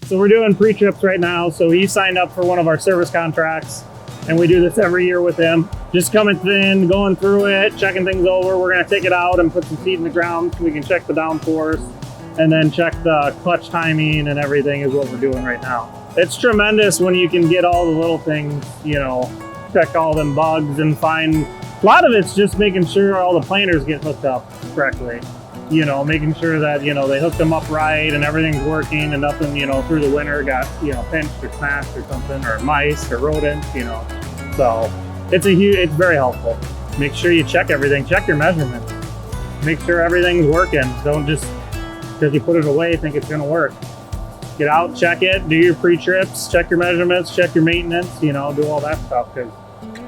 So we're doing pre-trips right now. So he signed up for one of our service contracts, and we do this every year with him. Just coming in, going through it, checking things over. We're gonna take it out and put some seed in the ground so we can check the downforce, and then check the clutch timing and everything is what we're doing right now. It's tremendous when you can get all the little things, you know, check all them bugs and find, a lot of it's just making sure all the planters get hooked up correctly. You know, making sure that, you know, they hooked them up right and everything's working and nothing, you know, through the winter got, you know, pinched or smashed or something, or mice or rodents, you know. So it's very helpful. Make sure you check everything, check your measurements. Make sure everything's working. Don't just, because you put it away, think it's gonna work. Get out, check it, do your pre-trips, check your measurements, check your maintenance, you know, do all that stuff, because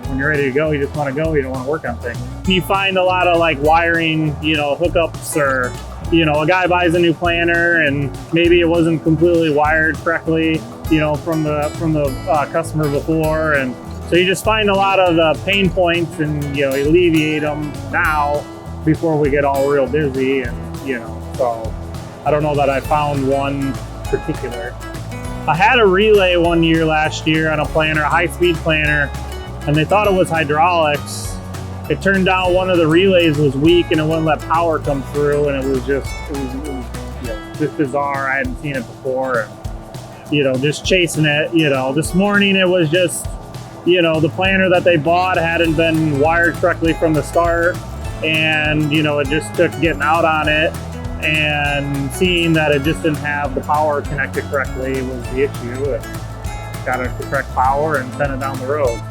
when you're ready to go, you just want to go, you don't want to work on things. You find a lot of like wiring, you know, hookups, or, you know, a guy buys a new planter and maybe it wasn't completely wired correctly, you know, from the customer before. And so you just find a lot of the pain points and, you know, alleviate them now before we get all real busy. And, you know, so I don't know that I found one particular. I had a relay one year last year on a planter, a high-speed planter, and they thought it was hydraulics. It turned out one of the relays was weak and it wouldn't let power come through, and it was just bizarre. I hadn't seen it before, and, you know, just chasing it. You know, this morning it was just, you know, the planter that they bought hadn't been wired correctly from the start, and, you know, it just took getting out on it and seeing that it just didn't have the power connected correctly was the issue. Got it to correct power and send it down the road.